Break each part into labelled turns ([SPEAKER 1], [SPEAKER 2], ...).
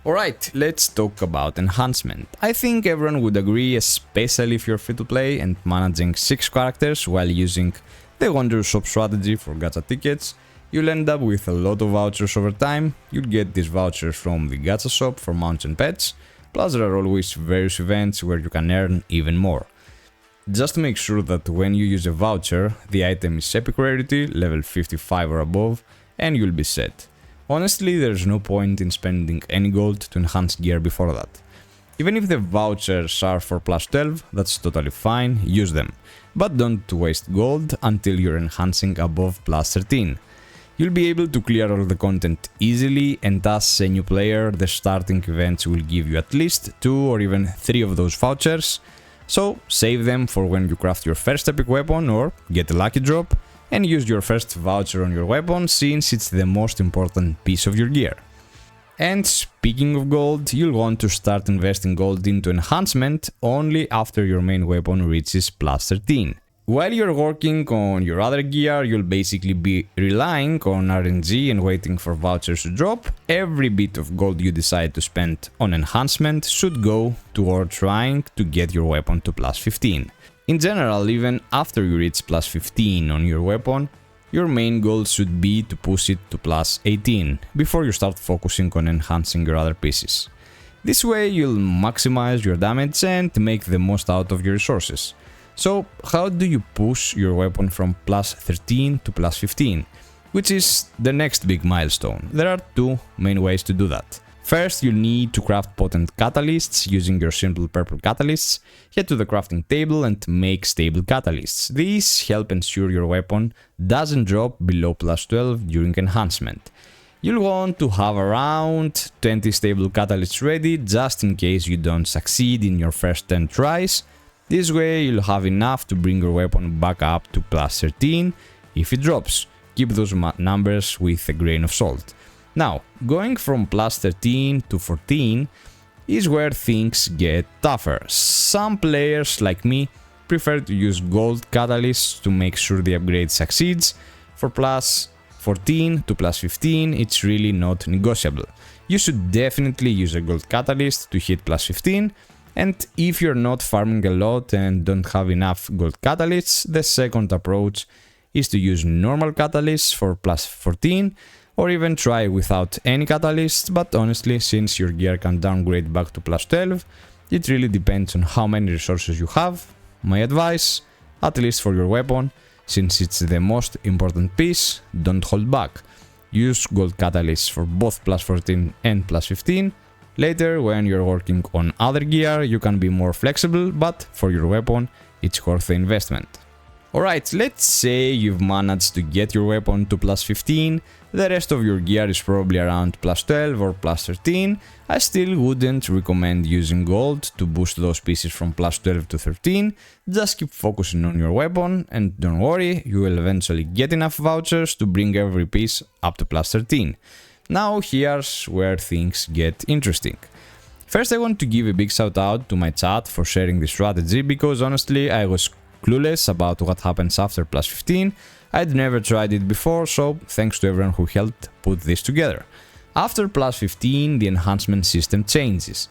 [SPEAKER 1] Alright, let's talk about enhancement. I think everyone would agree, especially if you're free to play and managing 6 characters while using the Wonder Shop strategy for gacha tickets, you'll end up with a lot of vouchers over time. You'll get these vouchers from the gacha shop for mounts and pets, plus there are always various events where you can earn even more. Just make sure that when you use a voucher, the item is epic rarity, level 55 or above, and you'll be set. Honestly, there's no point in spending any gold to enhance gear before that. Even if the vouchers are for plus 12, that's totally fine, use them. But don't waste gold until you're enhancing above plus 13. You'll be able to clear all the content easily, and as a new player, the starting events will give you at least 2 or even 3 of those vouchers. So save them for when you craft your first epic weapon or get a lucky drop, and use your first voucher on your weapon since it's the most important piece of your gear. And speaking of gold, you'll want to start investing gold into enhancement only after your main weapon reaches plus 13. While you're working on your other gear, you'll basically be relying on RNG and waiting for vouchers to drop. Every bit of gold you decide to spend on enhancement should go toward trying to get your weapon to plus 15. In general, even after you reach plus 15 on your weapon, your main goal should be to push it to plus 18 before you start focusing on enhancing your other pieces. This way you'll maximize your damage and make the most out of your resources. So how do you push your weapon from plus 13 to plus 15, which is the next big milestone? There are 2 main ways to do that. First, you'll need to craft potent catalysts using your simple purple catalysts. Head to the crafting table and make stable catalysts. These help ensure your weapon doesn't drop below plus 12 during enhancement. You'll want to have around 20 stable catalysts ready just in case you don't succeed in your first 10 tries. This way you'll have enough to bring your weapon back up to plus 13 if it drops. Keep those numbers with a grain of salt. Now, going from plus 13 to 14 is where things get tougher. Some players, like me, prefer to use gold catalysts to make sure the upgrade succeeds. For plus 14 to plus 15, it's really not negotiable. You should definitely use a gold catalyst to hit plus 15, and if you're not farming a lot and don't have enough gold catalysts, the second approach is to use normal catalysts for plus 14, or even try without any catalysts, but honestly, since your gear can downgrade back to plus 12, it really depends on how many resources you have. My advice, at least for your weapon, since it's the most important piece, don't hold back. Use gold catalysts for both plus 14 and plus 15. Later, when you're working on other gear, you can be more flexible, but for your weapon, it's worth the investment. Alright, let's say you've managed to get your weapon to plus 15, the rest of your gear is probably around plus 12 or plus 13. I still wouldn't recommend using gold to boost those pieces from plus 12 to 13, just keep focusing on your weapon and don't worry, you will eventually get enough vouchers to bring every piece up to plus 13. Now here's where things get interesting. First I want to give a big shout out to my chat for sharing this strategy because honestly I was clueless about what happens after plus 15. I'd never tried it before, so thanks to everyone who helped put this together. After plus 15, the enhancement system changes.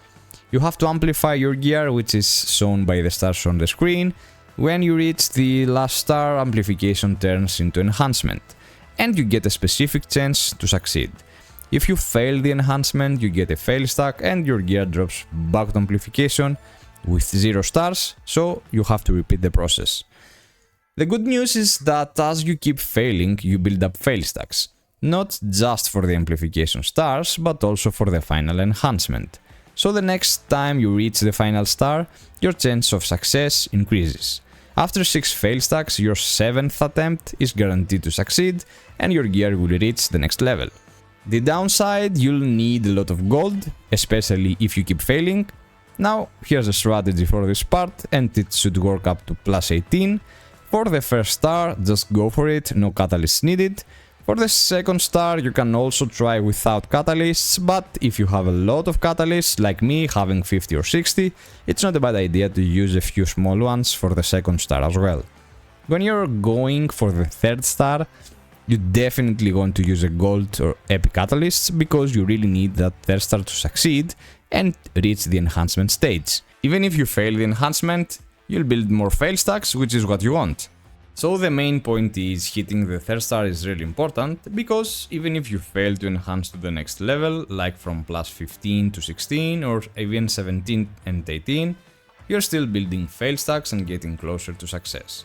[SPEAKER 1] You have to amplify your gear, which is shown by the stars on the screen. When you reach the last star, amplification turns into enhancement, and you get a specific chance to succeed. If you fail the enhancement, you get a fail stack and your gear drops back to amplification with 0 stars, so you have to repeat the process. The good news is that as you keep failing, you build up fail stacks, not just for the amplification stars, but also for the final enhancement. So the next time you reach the final star, your chance of success increases. After 6 fail stacks, your 7th attempt is guaranteed to succeed, and your gear will reach the next level. The downside, you'll need a lot of gold, especially if you keep failing. Now, here's a strategy for this part, and it should work up to plus 18. For the first star, just go for it, no catalysts needed. For the second star, you can also try without catalysts, but if you have a lot of catalysts, like me, having 50 or 60, it's not a bad idea to use a few small ones for the second star as well. When you're going for the third star, You definitely want to use a gold or epic catalyst because you really need that third star to succeed and reach the enhancement stage. Even if you fail the enhancement, you'll build more fail stacks, which is what you want. So the main point is hitting the third star is really important, because even if you fail to enhance to the next level, like from plus 15 to 16 or even 17 and 18, you're still building fail stacks and getting closer to success.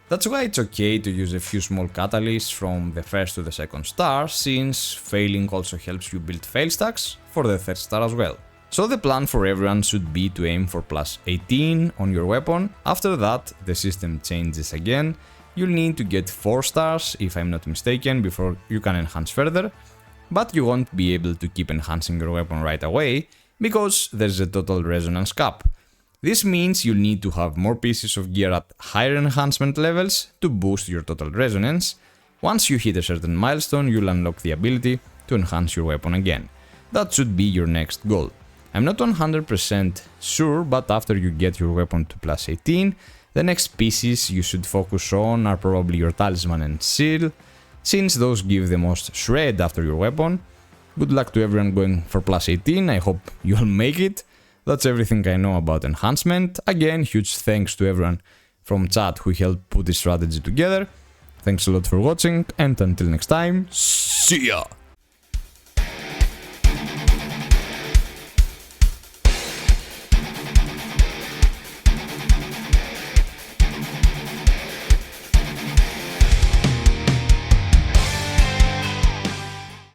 [SPEAKER 1] That's why it's okay to use a few small catalysts from the first to the second star, since failing also helps you build fail stacks for the third star as well. So the plan for everyone should be to aim for plus 18 on your weapon. After that, the system changes again. You'll need to get 4 stars, if I'm not mistaken, before you can enhance further, but you won't be able to keep enhancing your weapon right away, because there's a total resonance cap. This means you'll need to have more pieces of gear at higher enhancement levels to boost your total resonance. Once you hit a certain milestone, you'll unlock the ability to enhance your weapon again. That should be your next goal. I'm not 100% sure, but after you get your weapon to plus 18, the next pieces you should focus on are probably your talisman and seal, since those give the most shred after your weapon. Good luck to everyone going for plus 18, I hope you'll make it. That's everything I know about enhancement. Again, huge thanks to everyone from chat who helped put this strategy together. Thanks a lot for watching, and until next time, see ya!